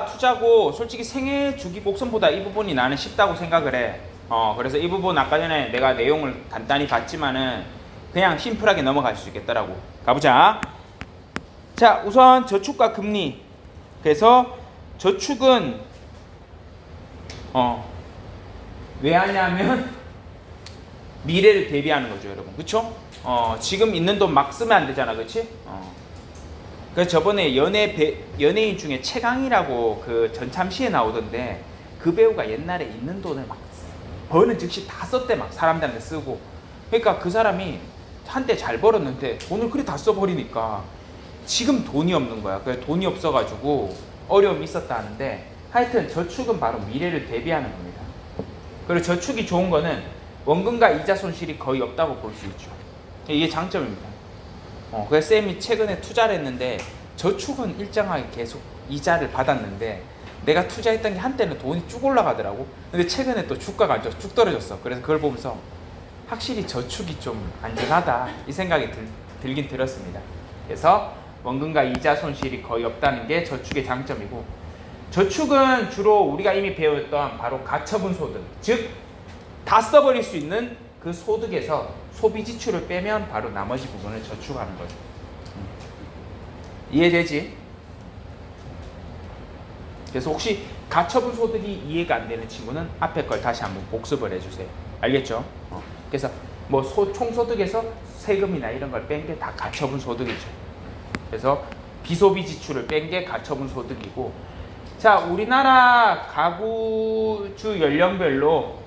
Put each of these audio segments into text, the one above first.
투자고 솔직히 생애주기 곡선보다 이 부분이 나는 쉽다고 생각을 해. 그래서 이 부분 아까 전에 내가 내용을 간단히 봤지만은 그냥 심플하게 넘어갈 수 있겠더라고. 가보자. 자, 우선 저축과 금리. 그래서 저축은 왜 하냐면 미래를 대비하는 거죠, 여러분. 그쵸? 지금 있는 돈 막 쓰면 안 되잖아, 그치? 그래서 저번에 연예인 중에 최강이라고 그 전참시에 나오던데, 그 배우가 옛날에 있는 돈을 막 버는 즉시 다 썼대. 막 사람들한테 쓰고. 그러니까 그 사람이 한때 잘 벌었는데 돈을 그리 다 써버리니까 지금 돈이 없는 거야. 그래서 돈이 없어가지고 어려움이 있었다는데, 하여튼 저축은 바로 미래를 대비하는 겁니다. 그리고 저축이 좋은 거는 원금과 이자 손실이 거의 없다고 볼 수 있죠. 이게 장점입니다. 그래서 쌤이 최근에 투자를 했는데 저축은 일정하게 계속 이자를 받았는데 내가 투자했던 게 한때는 돈이 쭉 올라가더라고. 근데 최근에 또 주가가 안 좋아서 쭉 떨어졌어. 그래서 그걸 보면서 확실히 저축이 좀 안전하다 이 생각이 들긴 들었습니다. 그래서 원금과 이자 손실이 거의 없다는 게 저축의 장점이고, 저축은 주로 우리가 이미 배웠던 바로 가처분 소득, 즉 다 써버릴 수 있는 그 소득에서 소비 지출을 빼면 바로 나머지 부분을 저축하는 거죠. 이해되지? 그래서 혹시 가처분 소득이 이해가 안 되는 친구는 앞에 걸 다시 한번 복습을 해주세요. 알겠죠? 그래서 뭐 총소득에서 세금이나 이런 걸 뺀 게 다 가처분 소득이죠. 그래서 비소비 지출을 뺀 게 가처분 소득이고, 자, 우리나라 가구주 연령별로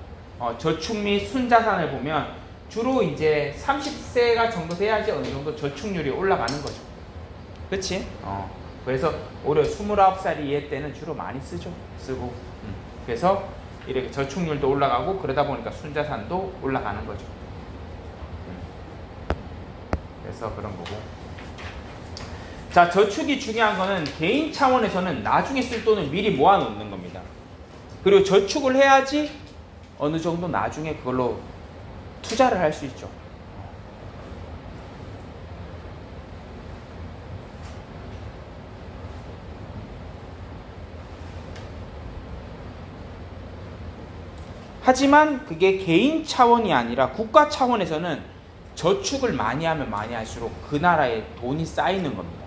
저축 및 순자산을 보면 주로 이제 30세가 정도 돼야지 어느 정도 저축률이 올라가는 거죠. 그치? 그래서 올해 29살이 이해 때는 주로 많이 쓰고. 그래서 이렇게 저축률도 올라가고 그러다 보니까 순자산도 올라가는 거죠. 그래서 그런 거고. 자, 저축이 중요한 거는 개인 차원에서는 나중에 쓸 돈을 미리 모아놓는 겁니다. 그리고 저축을 해야지 어느 정도 나중에 그걸로 투자를 할 수 있죠. 하지만 그게 개인 차원이 아니라 국가 차원에서는 저축을 많이 하면 많이 할수록 그 나라에 돈이 쌓이는 겁니다.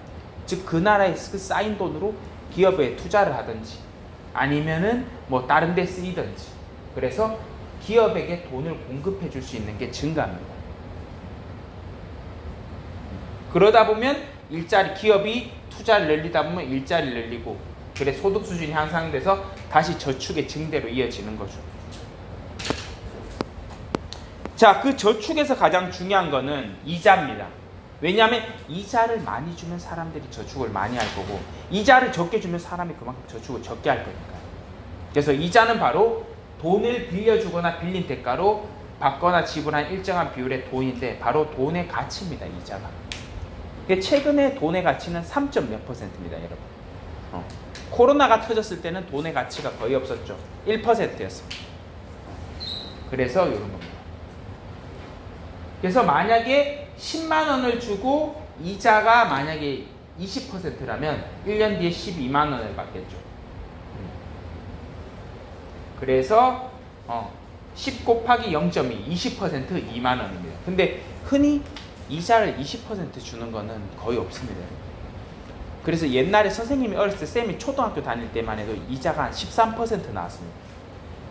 즉 그 나라에 그 쌓인 돈으로 기업에 투자를 하든지 아니면은 뭐 다른 데 쓰이든지, 그래서 기업에게 돈을 공급해 줄 수 있는 게 증가합니다. 그러다 보면 기업이 투자를 늘리다 보면 일자리를 늘리고, 그래 소득 수준이 향상돼서 다시 저축의 증대로 이어지는 거죠. 자, 그 저축에서 가장 중요한 거는 이자입니다. 왜냐하면 이자를 많이 주면 사람들이 저축을 많이 할 거고, 이자를 적게 주면 사람이 그만큼 저축을 적게 할 거니까요. 그래서 이자는 바로 돈을 빌려주거나 빌린 대가로 받거나 지불한 일정한 비율의 돈인데, 바로 돈의 가치입니다, 이자가. 최근에 돈의 가치는 3.몇 %입니다, 여러분. 코로나가 터졌을 때는 돈의 가치가 거의 없었죠. 1%였습니다. 그래서 이런 겁니다. 그래서 만약에 10만 원을 주고 이자가 만약에 20%라면 1년 뒤에 12만 원을 받겠죠. 그래서 10 곱하기 0.2, 20% 2만 원입니다. 근데 흔히 이자를 20% 주는 거는 거의 없습니다. 그래서 옛날에 선생님이 어렸을 때, 쌤이 초등학교 다닐 때만 해도 이자가 한 13% 나왔습니다.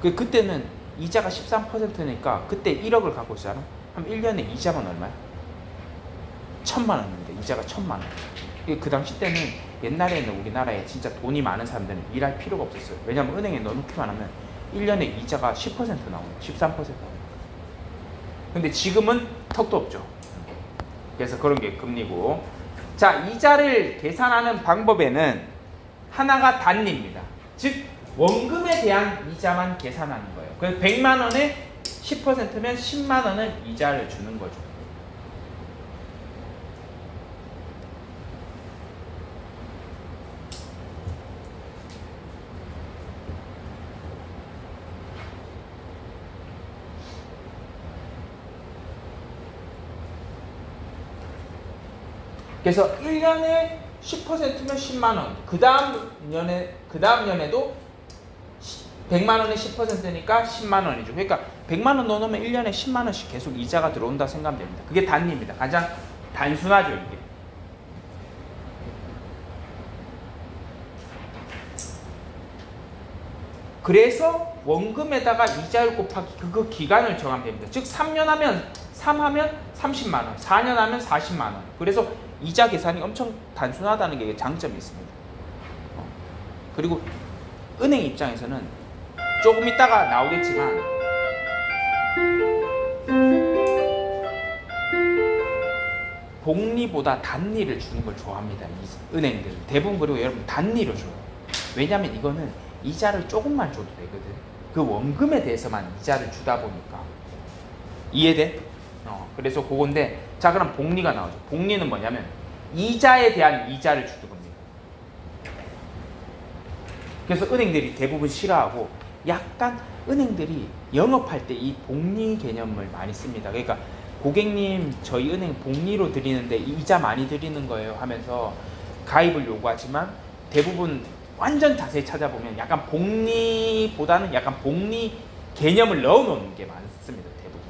그때는 이자가 13%니까 그때 1억을 갖고 있잖아. 그럼 1년에 이자만 얼마야? 1,000만 원입니다. 이자가 1,000만 원. 그 당시 때는, 옛날에는 우리나라에 진짜 돈이 많은 사람들은 일할 필요가 없었어요. 왜냐하면 은행에 넣어놓기만 하면 1년에 이자가 10% 나오는, 13% 나오는. 근데 지금은 턱도 없죠. 그래서 그런 게 금리고. 자, 이자를 계산하는 방법에는 하나가 단리입니다. 즉 원금에 대한 이자만 계산하는 거예요. 그래서 100만 원에 10%면 10만 원은 이자를 주는 거죠. 그래서 1년에 10%면 10만 원. 그 다음 년에도 100만 원에 10%니까 10만 원이죠. 그러니까 100만 원 넣어놓으면 1년에 10만 원씩 계속 이자가 들어온다 생각하면 됩니다. 그게 단리입니다. 가장 단순하죠, 이게. 그래서 원금에다가 이자율 곱하기 그 기간을 정하면 됩니다. 즉 3년 하면 3하면 30만 원, 4년 하면 40만 원. 그래서 이자 계산이 엄청 단순하다는 게 장점이 있습니다. 그리고 은행 입장에서는 조금 있다가 나오겠지만 복리보다 단리를 주는 걸 좋아합니다. 이 은행들 대부분. 그리고 여러분 단리로 줘요. 왜냐하면 이거는 이자를 조금만 줘도 되거든. 그 원금에 대해서만 이자를 주다 보니까. 이해돼? 그래서 그건데, 자 그럼 복리가 나오죠. 복리는 뭐냐면 이자에 대한 이자를 주는 겁니다. 그래서 은행들이 대부분 싫어하고, 약간 은행들이 영업할 때 이 복리 개념을 많이 씁니다. 그러니까 고객님 저희 은행 복리로 드리는데 이자 많이 드리는 거예요 하면서 가입을 요구하지만, 대부분 완전 자세히 찾아보면 약간 복리보다는 약간 복리 개념을 넣어놓는 게 많습니다. 대부분.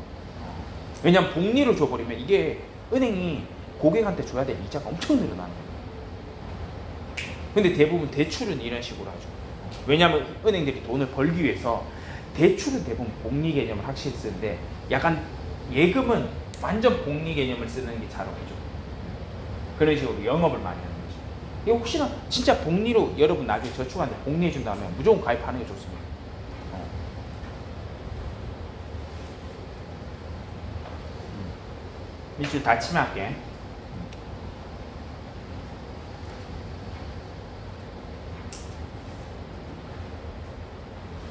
왜냐면 복리로 줘버리면 이게 은행이 고객한테 줘야 될 이자가 엄청 늘어나는 거예요. 근데 대부분 대출은 이런 식으로 하죠. 왜냐면 은행들이 돈을 벌기 위해서 대출은 대부분 복리 개념을 확실히 쓰는데, 약간 예금은 완전 복리 개념을 쓰는 게 잘 어울리죠. 그런 식으로 영업을 많이 하는 거죠. 혹시나 진짜 복리로 여러분 나중에 저축하는데 복리해 준다면 무조건 가입하는 게 좋습니다. 밑줄 닫히면 할게.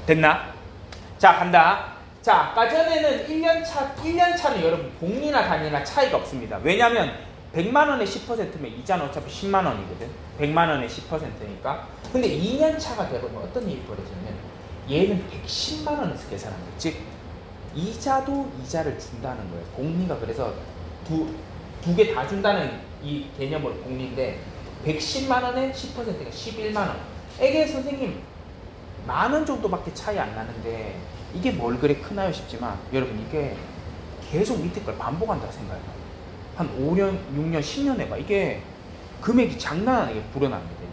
됐나? 자, 간다. 자, 아까 전에는 1년차는 여러분 복리나 단리나 차이가 없습니다. 왜냐면 100만원에 10%면 이자는 어차피 10만원이거든. 100만원에 10%니까. 근데 2년차가 되면 어떤 일이 벌어지냐면 얘는 110만원에서 계산합니다. 즉 이자도 이자를 준다는 거예요. 복리가. 그래서 두 개 다 준다는 이 개념으로 복리인데, 110만원에 10%가 11만원. 에게 선생님 만원 정도밖에 차이 안 나는데 이게 뭘 그래 크나요 싶지만, 여러분 이게 계속 밑에 걸 반복한다 생각해요. 한 5년, 6년, 10년 해봐. 이게 금액이 장난 아니게 불어납니다.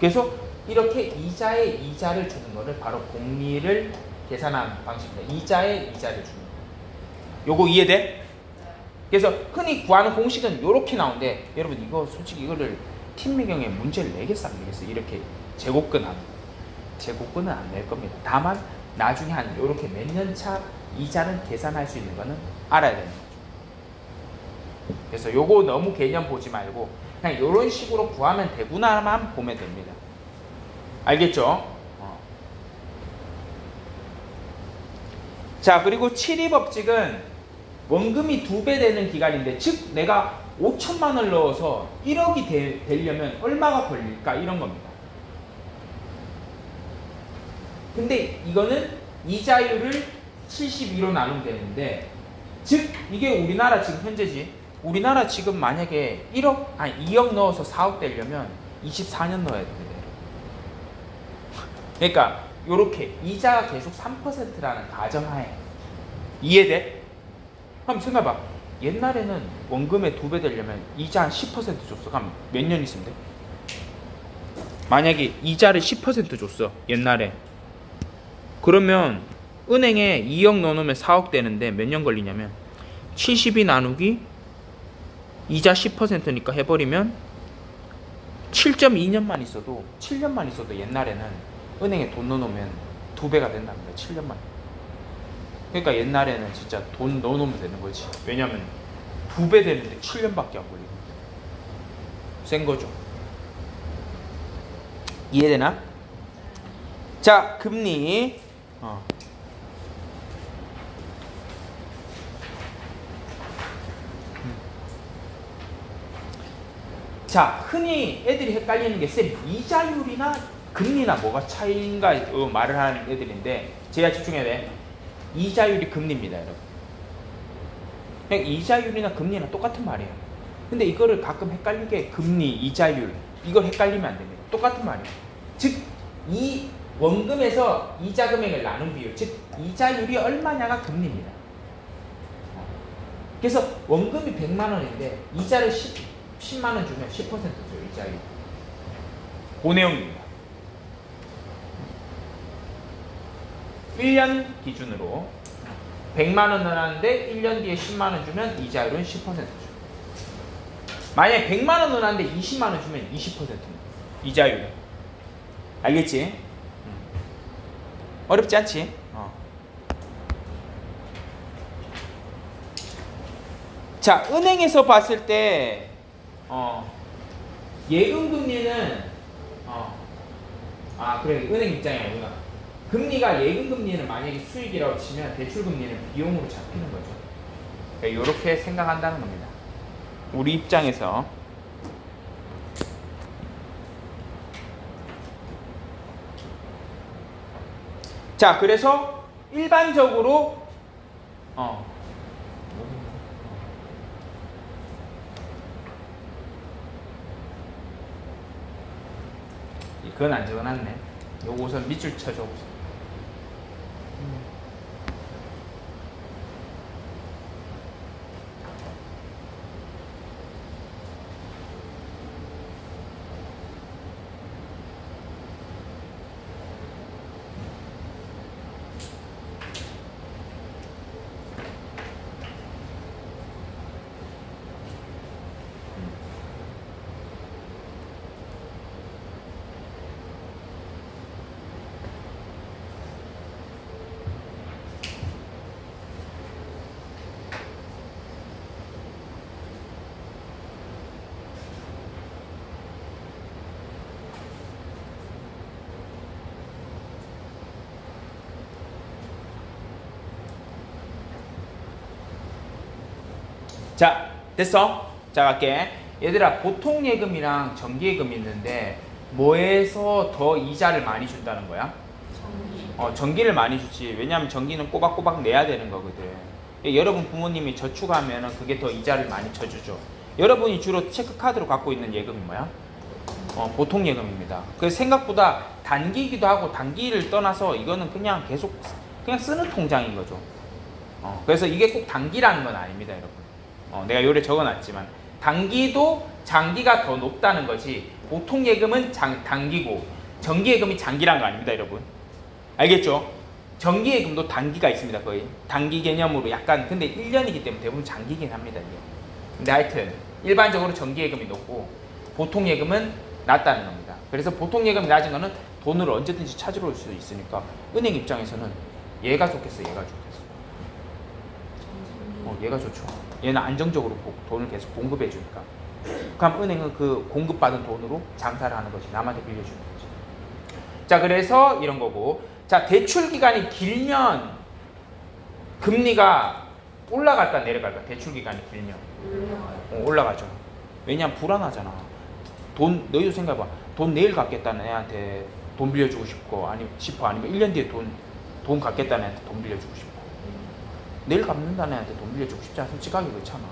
그래서 이렇게 이자에 이자를 주는 거를 바로 복리를 계산한 방식입니다. 이자에 이자를 주는 거. 요거 이해돼? 그래서 흔히 구하는 공식은 이렇게 나오는데, 여러분 이거 솔직히 이거를 팀매경에 문제를 내겠어 안 내겠어? 이렇게 제곱근 하는 거. 제곱근은 안 낼 겁니다. 다만 나중에 한 이렇게 몇 년 차 이자는 계산할 수 있는 거는 알아야 되는 거죠. 그래서 요거 너무 개념 보지 말고 그냥 이런 식으로 구하면 되구나만 보면 됩니다. 알겠죠? 자, 그리고 7위 법칙은 원금이 2배 되는 기간인데, 즉 내가 5천만 원을 넣어서 1억이 되려면 얼마가 걸릴까, 이런 겁니다. 근데 이거는 이자율을 72로 나누면 되는데, 즉 이게 우리나라 지금 현재지. 우리나라 지금 만약에 2억 넣어서 4억 되려면 24년 넣어야 돼요. 그러니까 요렇게 이자가 계속 3%라는 가정하에. 이해돼? 한번 생각해봐. 옛날에는 원금의 2배 되려면 이자 한 10% 줬어. 그럼 몇 년 있으면 돼? 만약에 이자를 10% 줬어, 옛날에. 그러면 은행에 2억 넣어놓으면 4억 되는데 몇 년 걸리냐면, 72 나누기 이자 10%니까 해버리면 7.2년만 있어도, 7년만 있어도 옛날에는 은행에 돈 넣어놓으면 2배가 된답니다. 7년만. 그러니까 옛날에는 진짜 돈 넣어놓으면 되는 거지. 왜냐면 2배 되는데 7년밖에 안 걸리거든. 센 거죠. 이해되나? 자, 금리. 자, 흔히 애들이 헷갈리는 게, 쌤 이자율이나 금리나 뭐가 차이인가 말을 하는 애들인데, 제가 집중해야 돼. 이자율이 금리입니다, 여러분. 그냥 이자율이나 금리나 똑같은 말이에요. 근데 이거를 가끔 헷갈리게 금리, 이자율 이걸 헷갈리면 안 됩니다. 똑같은 말이에요. 즉 이 원금에서 이자 금액을 나눈 비율, 즉 이자율이 얼마냐가 금리입니다. 그래서 원금이 100만 원인데 이자를 10만 원 주면 10% 줘요. 이자율. 그 내용입니다. 1년 기준으로 100만 원 넣었는데 1년 뒤에 10만 원 주면 이자율은 10% 줘요. 만약에 100만 원 넣었는데 20만 원 주면 20%입니다. 이자율. 알겠지? 어렵지 않지? 자, 은행에서 봤을 때 예금금리는 그래, 은행 입장이 아니구나. 금리가 예금금리는 만약에 수익이라고 치면 대출금리는 비용으로 잡히는 거죠. 그러니까 이렇게 생각한다는 겁니다. 우리 입장에서. 자, 그래서 일반적으로 그건 안 적어놨네. 요거 우선 밑줄 쳐줘. 자, 됐어? 자, 갈게. 얘들아, 보통 예금이랑 정기 예금이 있는데 뭐에서 더 이자를 많이 준다는 거야? 정기. 정기를 많이 주지. 왜냐하면 정기는 꼬박꼬박 내야 되는 거거든. 여러분 부모님이 저축하면 그게 더 이자를 많이 쳐주죠. 여러분이 주로 체크카드로 갖고 있는 예금이 뭐야? 보통 예금입니다. 그 생각보다 단기이기도 하고 단기를 떠나서 이거는 그냥 계속 그냥 쓰는 통장인 거죠. 그래서 이게 꼭 단기라는 건 아닙니다, 여러분. 내가 요래 적어놨지만 단기도 장기가 더 높다는 거지. 보통 예금은 단기고 정기 예금이 장기란 거 아닙니다, 여러분. 알겠죠? 정기 예금도 단기가 있습니다, 거의. 단기 개념으로 약간, 근데 1년이기 때문에 대부분 장기긴 합니다, 이게. 근데 하여튼 일반적으로 정기 예금이 높고 보통 예금은 낮다는 겁니다. 그래서 보통 예금이 낮은 거는 돈을 언제든지 찾으러 올 수 있으니까 은행 입장에서는 얘가 좋겠어, 얘가 좋겠어. 얘가 좋죠. 얘는 안정적으로 돈을 계속 공급해 주니까. 그럼 은행은 그 공급받은 돈으로 장사를 하는 거지. 남한테 빌려주는 거지. 자, 그래서 이런 거고. 자, 대출 기간이 길면 금리가 올라갈까 내려갈까? 대출 기간이 길면 올라가죠. 왜냐면 불안하잖아. 너희도 생각해봐. 돈 내일 갚겠다는 애한테 돈 빌려주고 아니면 1년 뒤에 돈 갚겠다는 애한테 돈 빌려주고 싶어. 내일 갚는다는 애한테 돈 빌려주고 싶지 않으면 솔직하게 그렇잖아.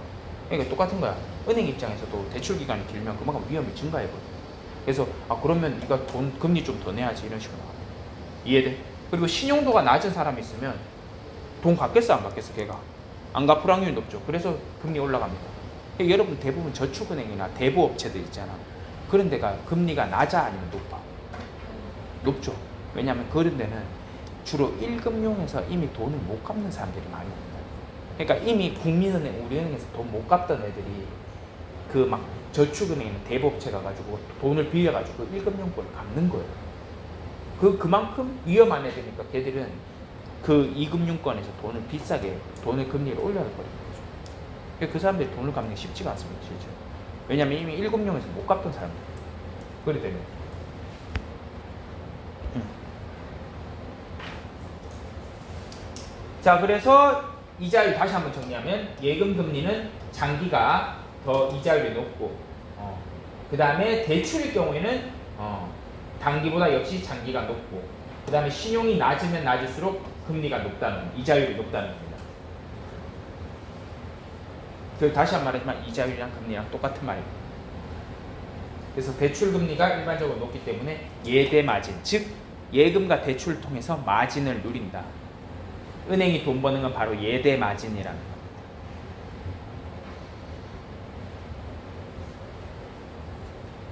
그러니까 똑같은 거야. 은행 입장에서도 대출 기간이 길면 그만큼 위험이 증가해버려. 그래서 그러면 네가 금리 좀 더 내야지, 이런 식으로. 이해돼? 그리고 신용도가 낮은 사람이 있으면 돈 갚겠어 안 갚겠어? 걔가 안 갚을 확률이 높죠. 그래서 금리 올라갑니다. 그러니까 여러분 대부분 저축은행이나 대부업체들 있잖아. 그런 데가 금리가 낮아 아니면 높아? 높죠. 왜냐하면 그런 데는 주로 1금융에서 이미 돈을 못 갚는 사람들이 많이 옵니다. 그러니까 이미 국민은행, 우리은행에서 돈 못 갚던 애들이 그 막 저축은행이나 대부업체 가가지고 돈을 빌려가지고 1금융권을 갚는 거예요. 그만큼 위험한 애들이니까 걔들은 그 2금융권에서 돈을 금리를 올려버리는 거죠. 그러니까 그 사람들이 돈을 갚는 게 쉽지가 않습니다, 실제로. 왜냐면 이미 1금융에서 못 갚던 사람들. 그래 때문에. 자, 그래서 이자율 다시 한번 정리하면 예금 금리는 장기가 더 이자율이 높고, 그 다음에 대출일 경우에는 단기보다 역시 장기가 높고, 그 다음에 신용이 낮으면 낮을수록 금리가 높다는, 이자율이 높다는 겁니다. 다시 한 번 말하지만 이자율이랑 금리랑 똑같은 말입니다. 그래서 대출금리가 일반적으로 높기 때문에 예대 마진, 즉 예금과 대출을 통해서 마진을 누린다. 은행이 돈 버는 건 바로 예대 마진이라는 겁니다.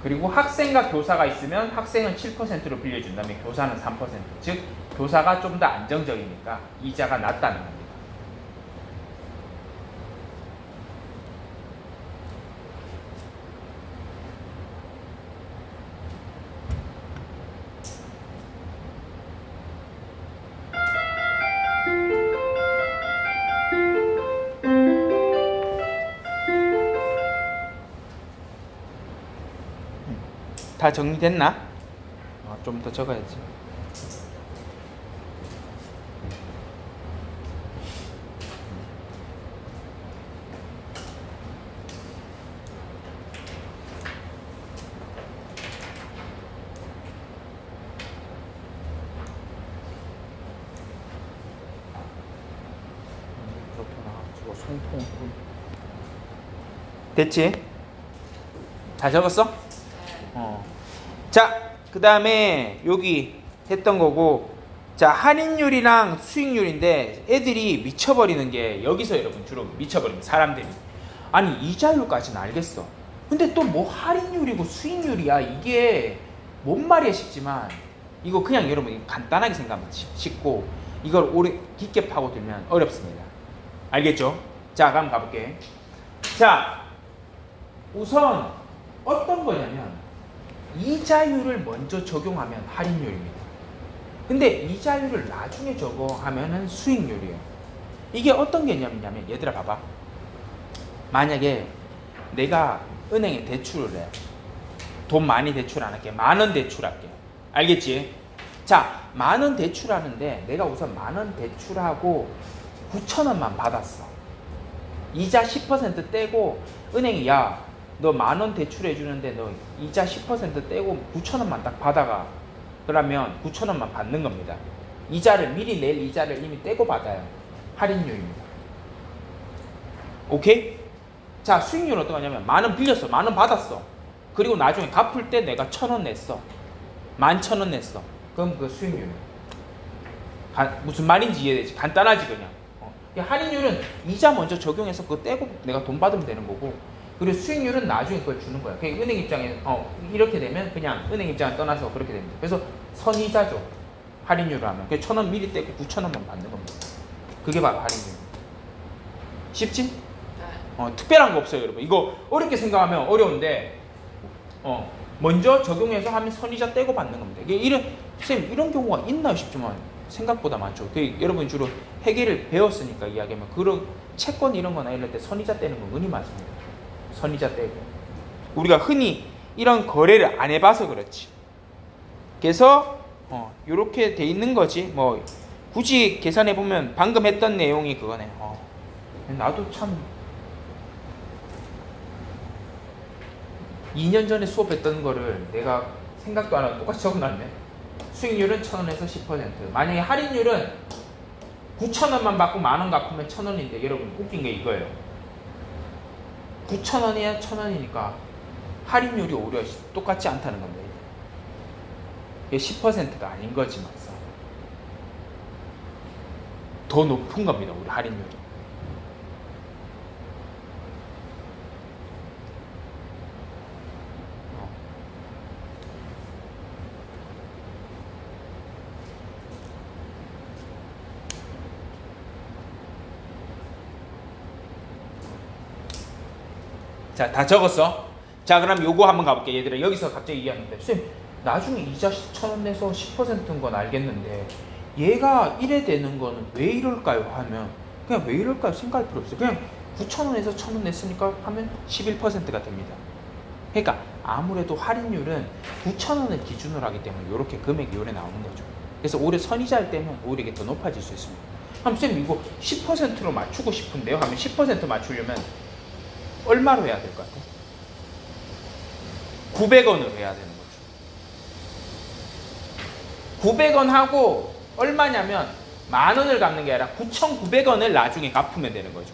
그리고 학생과 교사가 있으면 학생은 7%로 빌려준 다음에 교사는 3%. 즉 교사가 좀 더 안정적이니까 이자가 낮다는 겁니다. 다 정리됐나? 좀 더 적어야지. 됐지? 다 적었어? 자, 그 다음에 여기 했던 거고, 자, 할인율이랑 수익률인데 애들이 미쳐버리는 게 여기서 여러분 주로 미쳐버립니다. 사람들이. 아니 이자율까지는 알겠어. 근데 또 뭐 할인율이고 수익률이야, 이게 뭔 말이야 싶지만, 이거 그냥 여러분 간단하게 생각하면 쉽고 이걸 오래 깊게 파고들면 어렵습니다. 알겠죠? 자, 그럼 가볼게. 자, 우선 어떤 거냐면 이자율을 먼저 적용하면 할인율입니다. 근데 이자율을 나중에 적용하면은 수익률이에요. 이게 어떤 개념이냐면, 얘들아 봐봐. 만약에 내가 은행에 대출을 해. 돈 많이 대출 안 할게. 10,000원 대출할게. 알겠지? 자, 10,000원 대출하는데 내가 우선 10,000원 대출하고 9,000원만 받았어. 이자 10% 떼고 은행이 야, 너 10,000원 대출해 주는데 너 이자 10% 떼고 9,000원만 딱 받아가. 그러면 9,000원만 받는 겁니다. 이자를 미리 낼 이자를 이미 떼고 받아요. 할인율입니다. 오케이? 자, 수익률은 어떤 거냐면 10,000원 빌렸어. 10,000원 받았어. 그리고 나중에 갚을 때 내가 1,000원 냈어. 11,000원 냈어. 그럼 그 수익률. 무슨 말인지 이해되지? 간단하지 그냥. 할인율은 이자 먼저 적용해서 그거 떼고 내가 돈 받으면 되는 거고, 그리고 수익률은 나중에 그걸 주는 거야. 그러니까 은행 입장에 이렇게 되면 그냥 은행 입장을 떠나서 그렇게 됩니다. 그래서 선이자죠. 할인율을 하면. 1,000원 미리 떼고 9,000원만 받는 겁니다. 그게 바로 할인율. 쉽지? 특별한 거 없어요, 여러분. 이거 어렵게 생각하면 어려운데 먼저 적용해서 하면 선이자 떼고 받는 겁니다. 선생님 이런 경우가 있나 싶지만 생각보다 많죠. 여러분 주로 회계를 배웠으니까 이야기하면 그런 채권 이런 거나 이럴 때 선이자 떼는 건 은히 많습니다. 선이자 떼고. 우리가 흔히 이런 거래를 안 해봐서 그렇지. 그래서 이렇게 돼 있는 거지. 뭐 굳이 계산해 보면 방금 했던 내용이 그거네. 나도 참 2년 전에 수업했던 거를 내가 생각도 안 하고 똑같이 적어놨네. 수익률은 1,000원에서 10%. 만약에 할인율은 9,000원만 받고 10,000원 갚으면 1,000원인데 여러분 웃긴 게 이거예요. 9,000원이야 1,000원이니까 할인율이 오히려 똑같지 않다는 겁니다. 이게 10%가 아닌 거지만 더 높은 겁니다. 우리 할인율이. 자, 다 적었어? 자, 그럼 요거 한번 가볼게. 얘들아, 여기서 갑자기 얘기하는데 쌤, 나중에 이자 1,000원 내서 10%인 건 알겠는데 얘가 이래 되는 거는 왜 이럴까요? 하면 그냥 왜 이럴까요? 생각할 필요 없어요. 그냥 9,000원에서 1,000원 냈으니까 하면 11%가 됩니다. 그러니까 아무래도 할인율은 9,000원을 기준으로 하기 때문에 이렇게 금액이 요래 나오는 거죠. 그래서 올해 선이자를 떼면 오히려 이게 더 높아질 수 있습니다. 그럼 쌤 이거 10%로 맞추고 싶은데요? 하면 10% 맞추려면 얼마로 해야 될 것 같아? 900원으로 해야 되는 거죠. 900원 하고 얼마냐면 10,000원을 갚는 게 아니라 9,900원을 나중에 갚으면 되는 거죠.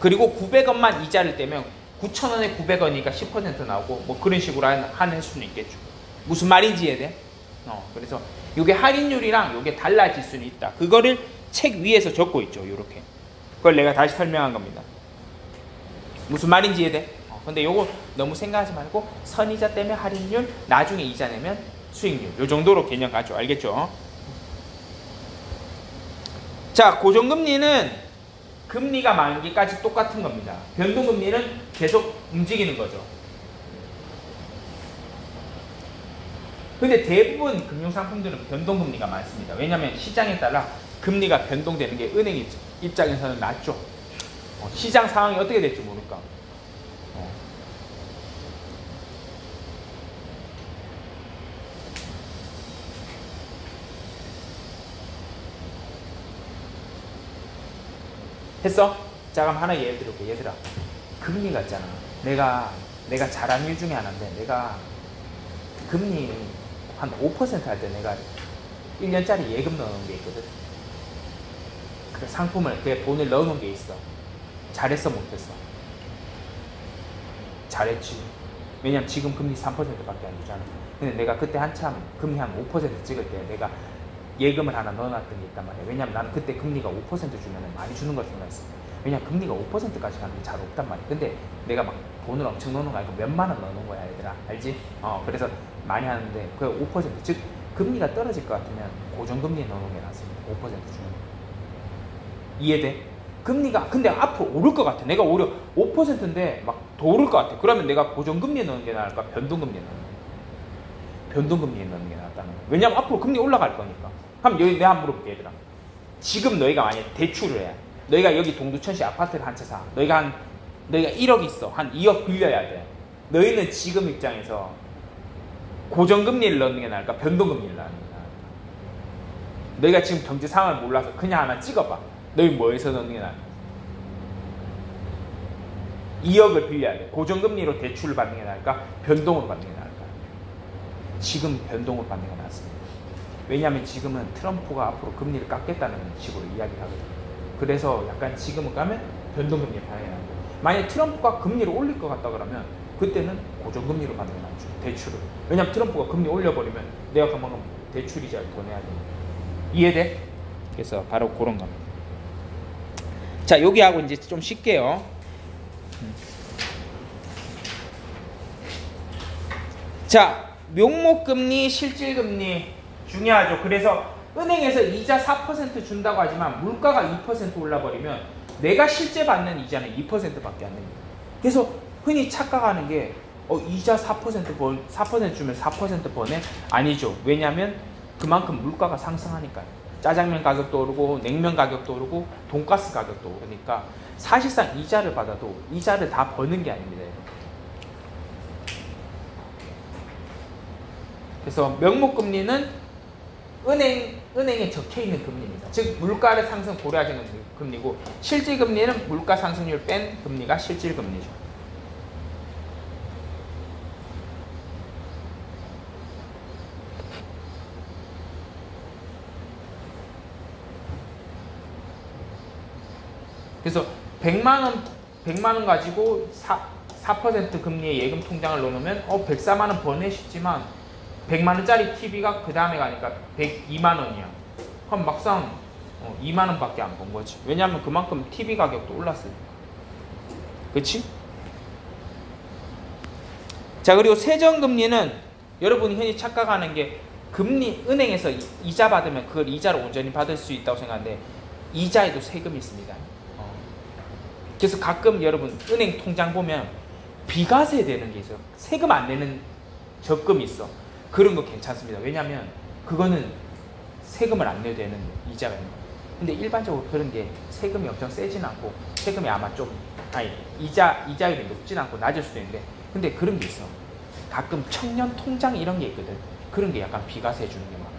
그리고 900원만 이자를 떼면 9,000원에 900원이니까 10% 나오고 뭐 그런 식으로 할 수는 있겠죠. 무슨 말인지 이해돼? 그래서 이게 할인율이랑 이게 달라질 수는 있다. 그거를 책 위에서 적고 있죠. 이렇게. 그걸 내가 다시 설명한 겁니다. 무슨 말인지 이해돼? 근데 요거 너무 생각하지 말고 선이자 때문에 할인율, 나중에 이자 내면 수익률. 요 정도로 개념 가죠. 알겠죠? 자, 고정금리는 금리가 만기까지 똑같은 겁니다. 변동금리는 계속 움직이는 거죠. 근데 대부분 금융상품들은 변동금리가 많습니다. 왜냐하면 시장에 따라 금리가 변동되는 게 은행 입장에서는 낫죠. 시장 상황이 어떻게 될지 모르니까. 했어? 자, 그럼 하나 예를 들어볼게. 얘들아, 금리가 있잖아. 내가 잘한 일 중에 하나인데, 내가 금리 한 5% 할 때 내가 1년짜리 예금 넣어놓은 게 있거든. 그 상품을, 그 돈을 넣어놓은 게 있어. 잘했어, 못했어? 잘했지. 왜냐면 지금 금리 3%밖에 안 주잖아. 근데 내가 그때 한참 금리 한 5% 찍을 때 내가 예금을 하나 넣어놨던 게 있단 말이야. 왜냐면 나는 그때 금리가 5% 주면 많이 주는 걸 생각했어. 왜냐면 금리가 5%까지 가는 게 잘 없단 말이야. 근데 내가 막 돈을 엄청 넣는 거 아니고 몇만 원 넣는 거야, 얘들아. 알지? 그래서 많이 하는데 그 5%, 즉 금리가 떨어질 것 같으면 고정금리에 넣는 게 낫습니다. 5% 주면. 이해돼? 금리가 근데 앞으로 오를 것 같아. 내가 오히려 5%인데 막 더 오를 것 같아. 그러면 내가 고정금리에 넣는 게 나을까? 변동금리에 넣는 게. 변동금리에 넣는 게 낫다는 거야. 왜냐면 앞으로 금리 올라갈 거니까. 그럼 여기 내가 한번 물어볼게, 얘들아. 지금 너희가 만약에 대출을 해. 너희가 여기 동두천시 아파트를 한 채 사. 너희가 1억 있어. 한 2억 빌려야 돼. 너희는 지금 입장에서 고정금리를 넣는 게 나을까? 변동금리를 넣는 게 나을까? 너희가 지금 경제 상황을 몰라서 그냥 하나 찍어봐. 너희 뭐에서 넣는 게 나을까? 2억을 빌려야 돼. 고정금리로 대출을 받는 게 나을까? 변동으로 받는 게 나을까? 지금 변동으로 받는 게 낫습니다. 왜냐하면 지금은 트럼프가 앞으로 금리를 깎겠다는 식으로 이야기를 하거든요. 그래서 약간 지금은 가면 변동금리에 반영하는 거예요. 만약에 트럼프가 금리를 올릴 것 같다 그러면 그때는 고정금리로 받는 게 낫죠. 대출을. 왜냐하면 트럼프가 금리 올려버리면 내가 그만큼 대출이자를 더 내야 돼요. 이해돼? 그래서 바로 그런 겁니다. 자, 여기하고 이제 좀 쉽게요. 자, 명목금리, 실질금리 중요하죠. 그래서 은행에서 이자 4% 준다고 하지만 물가가 2% 올라버리면 내가 실제 받는 이자는 2%밖에 안 됩니다. 그래서 흔히 착각하는 게 이자 4% 주면 4% 버네? 아니죠. 왜냐하면 그만큼 물가가 상승하니까요. 짜장면 가격도 오르고 냉면 가격도 오르고 돈가스 가격도 오르니까 사실상 이자를 받아도 이자를 다 버는 게 아닙니다. 그래서 명목금리는 은행에 적혀있는 금리입니다. 즉 물가를 상승 고려하지 않는 금리고, 실질금리는 물가 상승률 뺀 금리가 실질금리죠. 그래서 100만원 가지고 4% 금리의 예금 통장을 넣으면 104만원 버네 싶지만 100만원짜리 TV가 그 다음에 가니까 102만원이야. 그럼 막상 2만원밖에 안 번 거지. 왜냐하면 그만큼 TV 가격도 올랐으니까. 그치? 자, 그리고 세정금리는 여러분이 흔히 착각하는 게 금리, 은행에서 이자 받으면 그걸 이자로 온전히 받을 수 있다고 생각하는데 이자에도 세금이 있습니다. 그래서 가끔 여러분 은행 통장 보면 비과세 되는 게 있어요. 세금 안 내는 적금이 있어. 그런 거 괜찮습니다. 왜냐하면 그거는 세금을 안 내도 되는 이자가 있는 거예요. 근데 일반적으로 그런 게 세금이 엄청 세진 않고 세금이 아마 좀 이자율이 높진 않고 낮을 수도 있는데, 근데 그런 게 있어. 가끔 청년 통장 이런 게 있거든. 그런 게 약간 비과세 주는 게 많아.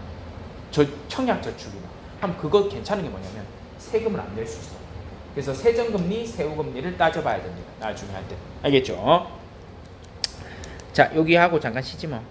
청약저축이나. 그럼 그거 괜찮은 게 뭐냐면 세금을 안 낼 수 있어. 그래서 세정금리, 세후금리를 따져봐야 됩니다. 나중에 할 때. 알겠죠? 자, 여기 하고 잠깐 쉬지 뭐.